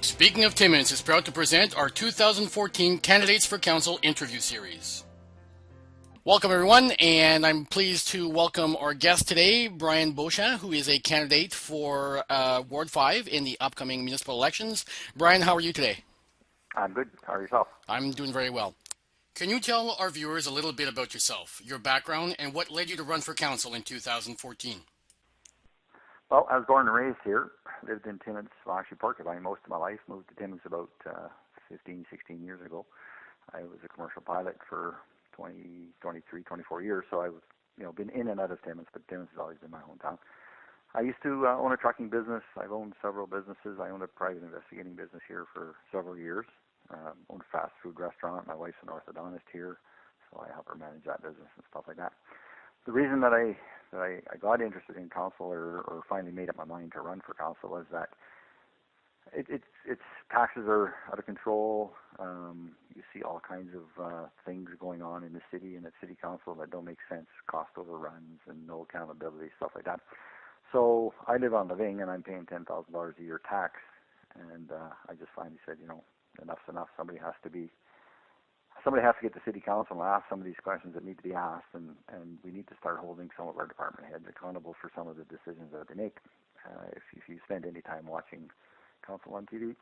Speaking of Timmins is proud to present our 2014 Candidates for Council interview series. Welcome everyone, and I'm pleased to welcome our guest today, Brian Beauchamp, who is a candidate for Ward 5 in the upcoming municipal elections. Brian, how are you today? I'm good. How are yourself? I'm doing very well. Can you tell our viewers a little bit about yourself, your background, and what led you to run for council in 2014? Well, I was born and raised here. Lived in Timmins, well, actually Porcupine most of my life. Moved to Timmins about 15, 16 years ago. I was a commercial pilot for 20, 23, 24 years, so I've been in and out of Timmins, but Timmins has always been my hometown. I used to own a trucking business. I've owned several businesses. I owned a private investigating business here for several years. Owned a fast food restaurant. My wife's an orthodontist here, so I help her manage that business and stuff like that. The reason that I got interested in council or finally made up my mind to run for council is that it's taxes are out of control. You see all kinds of things going on in the city and at city council that don't make sense, cost overruns and no accountability, stuff like that. So I live on the Ving and I'm paying $10,000 a year tax, and I just finally said, enough's enough. Somebody has to get to city council and ask some of these questions that need to be asked, and we need to start holding some of our department heads accountable for some of the decisions that they make. If you spend any time watching council on TV,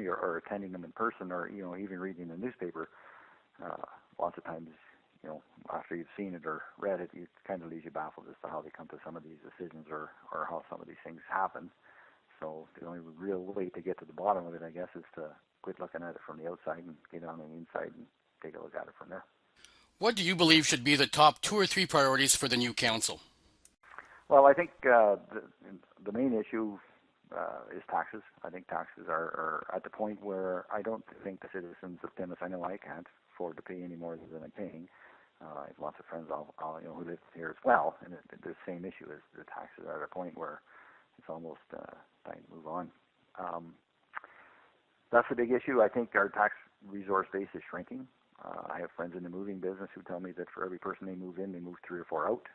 or attending them in person, or even reading the newspaper, lots of times, after you've seen it or read it, it kind of leaves you baffled as to how they come to some of these decisions or how some of these things happen. So the only real way to get to the bottom of it, I guess, is to quit looking at it from the outside and get on the inside and take a look at it from there. What do you believe should be the top 2 or 3 priorities for the new council? Well, I think the main issue is taxes. I think taxes are at the point where I don't think the citizens of Timmins, I know I can't afford to pay any more than I'm paying. I have lots of friends who live here as well, and the same issue is the taxes are at a point where it's almost time to move on. That's a big issue. I think our tax resource base is shrinking. I have friends in the moving business who tell me that for every person they move in, they move 3 or 4 out.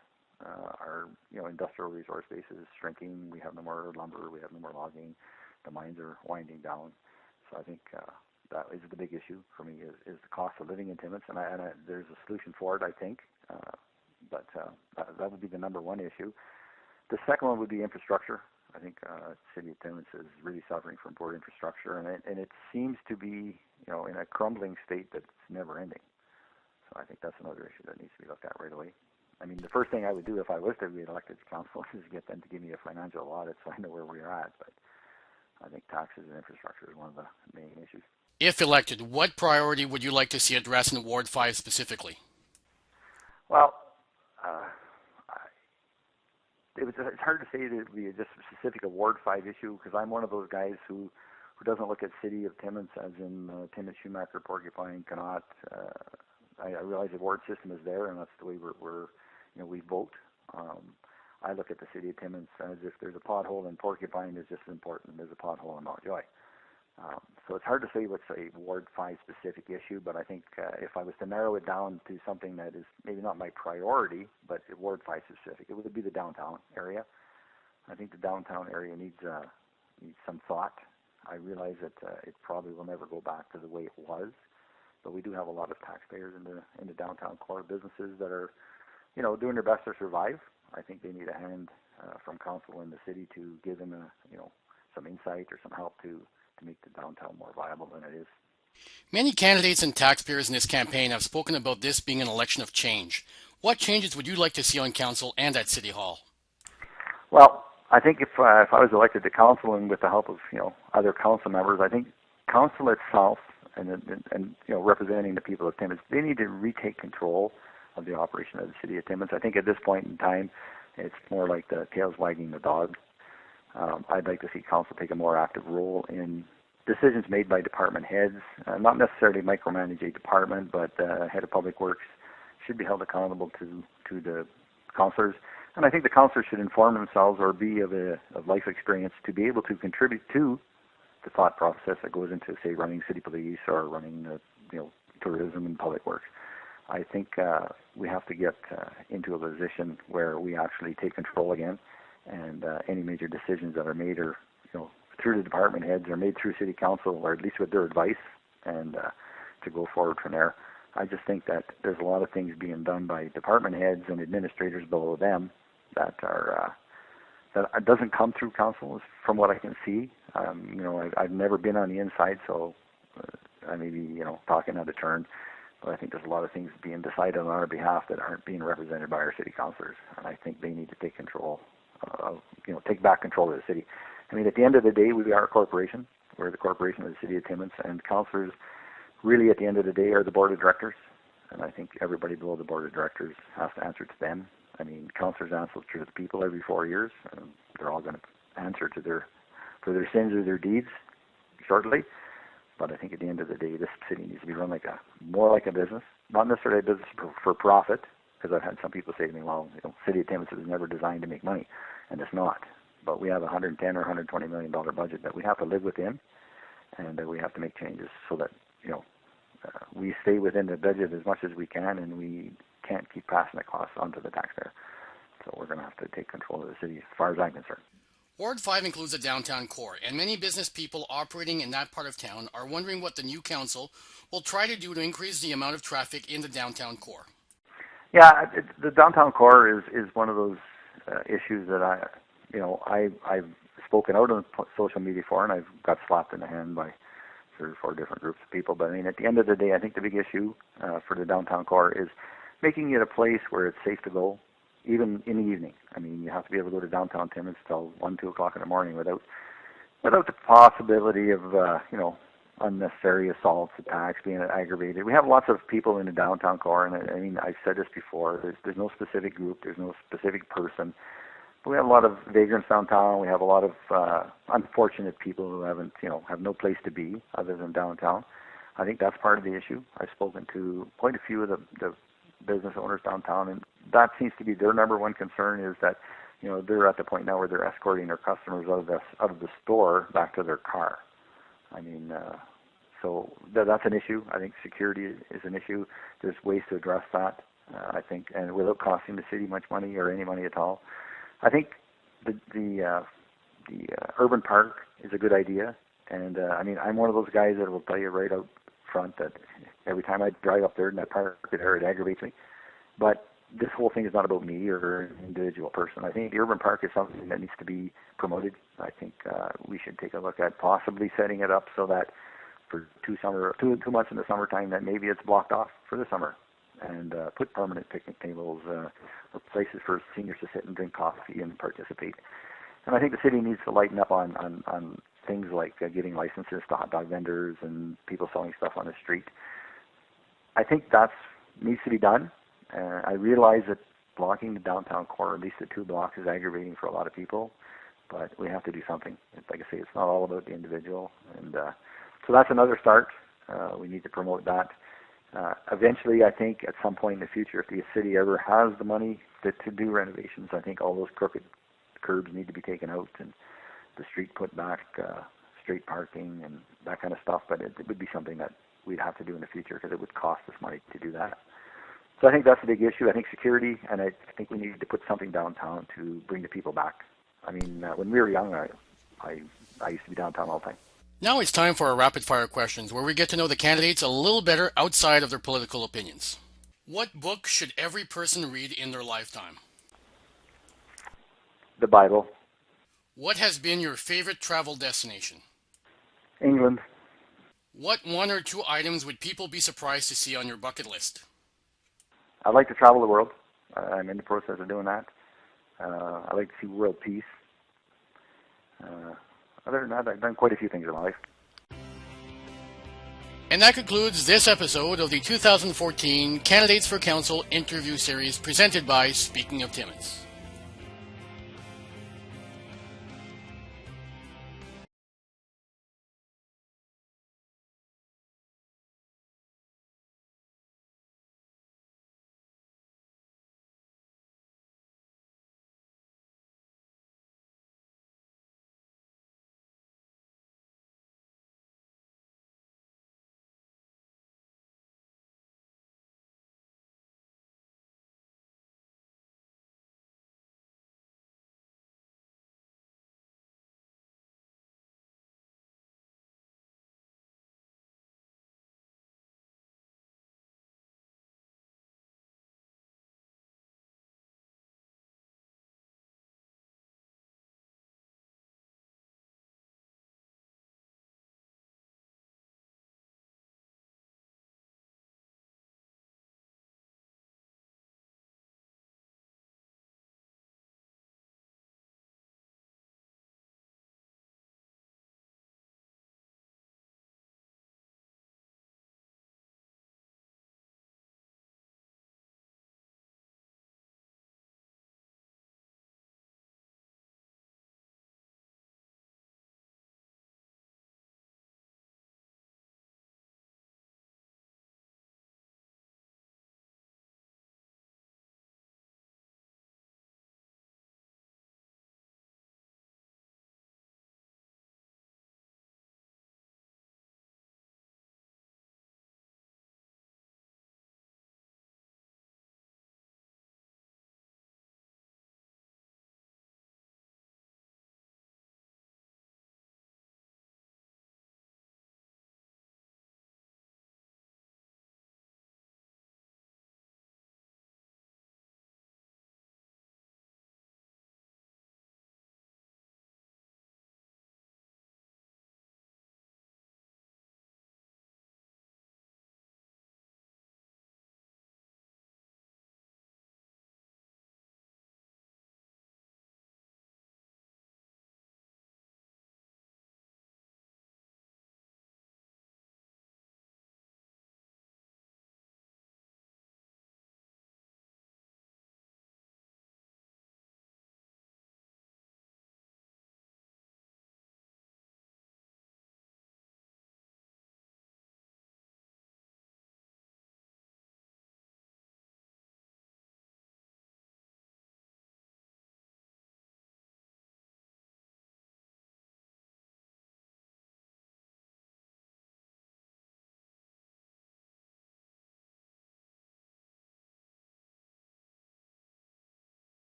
Our industrial resource base is shrinking. We have no more lumber. We have no more logging. The mines are winding down. So I think that is the big issue for me is the cost of living in Timmins, and there's a solution for it, I think. But that would be the number one issue. The second one would be infrastructure. I think the city of Timmins is really suffering from poor infrastructure, and it seems to be in a crumbling state that's never ending. So I think that's another issue that needs to be looked at right away. I mean, the first thing I would do if I was to be elected to council is get them to give me a financial audit so I know where we're at. But I think taxes and infrastructure is one of the main issues. If elected, what priority would you like to see addressed in Ward 5 specifically? Well, it's hard to say that it would be just a specific Ward 5 issue because I'm one of those guys who doesn't look at City of Timmins as in Timmins, Schumacher, Porcupine, Connaught. I realize the ward system is there, and that's the way we vote. I look at the City of Timmins as if there's a pothole in Porcupine is just as important as there's a pothole in Mountjoy. So it's hard to say what's a Ward 5 specific issue, but I think if I was to narrow it down to something that is maybe not my priority, but Ward 5 specific, it would be the downtown area. I think the downtown area needs some thought. I realize that it probably will never go back to the way it was, but we do have a lot of taxpayers in the downtown core businesses that are, doing their best to survive. I think they need a hand from council and the city to give them some insight or some help to make the downtown more viable than it is. Many candidates and taxpayers in this campaign have spoken about this being an election of change. What changes would you like to see on council and at City Hall? Well, I think if I was elected to council and with the help of other council members, I think council itself and representing the people of Timmins, they need to retake control of the operation of the city of Timmins. I think at this point in time, it's more like the tail's wagging the dog. I'd like to see council take a more active role in decisions made by department heads, not necessarily micromanage a department, but head of public works should be held accountable to the councillors. And I think the councillors should inform themselves or be of life experience to be able to contribute to the thought process that goes into, say, running city police or running tourism and public works. I think we have to get into a position where we actually take control again, and any major decisions that are made are through the department heads or made through city council, or at least with their advice, and to go forward from there. I just think that there's a lot of things being done by department heads and administrators below them that are that doesn't come through council, from what I can see. I've never been on the inside, so I may be talking out of turn. But I think there's a lot of things being decided on our behalf that aren't being represented by our city councilors, and I think they need to take control take back control of the city. I mean, at the end of the day, we are a corporation. We're the corporation of the city of Timmins, and councilors really, at the end of the day, are the board of directors. And I think everybody below the board of directors has to answer to them. I mean, councilors answer to the people every 4 years, and they're all going to answer to for their sins or their deeds shortly. But I think at the end of the day, this city needs to be run more like a business, not necessarily a business for profit. Because I've had some people say to me, well, City of Timmins was never designed to make money, and it's not. But we have a $110 or $120 million budget that we have to live within, and we have to make changes so that we stay within the budget as much as we can, and we can't keep passing the costs on to the taxpayer. So we're going to have to take control of the city, as far as I'm concerned. Ward 5 includes the downtown core, and many business people operating in that part of town are wondering what the new council will try to do to increase the amount of traffic in the downtown core. Yeah, the downtown core is one of those issues that I've spoken out on social media for, and I've got slapped in the hand by 3 or 4 different groups of people. But I mean, at the end of the day, I think the big issue for the downtown core is making it a place where it's safe to go, even in the evening. I mean, you have to be able to go to downtown Timmins till 1, 2 o'clock in the morning without the possibility of unnecessary assaults, attacks, being aggravated. We have lots of people in the downtown core, and I mean, I've said this before, there's no specific group, there's no specific person, but we have a lot of vagrants downtown. We have a lot of unfortunate people who have no place to be other than downtown. I think that's part of the issue. I've spoken to quite a few of the business owners downtown, and that seems to be their number one concern, is that they're at the point now where they're escorting their customers out of the store back to their car. I mean, so that's an issue. I think security is an issue. There's ways to address that, I think, and without costing the city much money or any money at all. I think the urban park is a good idea, and I mean, I'm one of those guys that will tell you right out front that every time I drive up there in that park, it aggravates me. But this whole thing is not about me or an individual person. I think the urban park is something that needs to be promoted. I think we should take a look at possibly setting it up so that for 2 months in the summertime, that maybe it's blocked off for the summer, and put permanent picnic tables, or places for seniors to sit and drink coffee and participate. And I think the city needs to lighten up on things like giving licenses to hot dog vendors and people selling stuff on the street. I think that needs to be done. I realize that blocking the downtown core, at least the 2 blocks, is aggravating for a lot of people, but we have to do something. Like I say, it's not all about the individual, and so that's another start. We need to promote that. Eventually, I think at some point in the future, if the city ever has the money to do renovations, I think all those crooked curbs need to be taken out and the street put back, street parking and that kind of stuff. But it would be something that we'd have to do in the future because it would cost us money to do that. So I think that's a big issue. I think security, and I think we need to put something downtown to bring the people back. I mean, when we were young, I used to be downtown all the time. Now it's time for our rapid fire questions, where we get to know the candidates a little better outside of their political opinions. What book should every person read in their lifetime? The Bible. What has been your favorite travel destination? England. What 1 or 2 items would people be surprised to see on your bucket list? I'd like to travel the world. I'm in the process of doing that. I'd like to see world peace. Other than that, I've done quite a few things in my life. And that concludes this episode of the 2014 Candidates for Council interview series presented by Speaking of Timmins.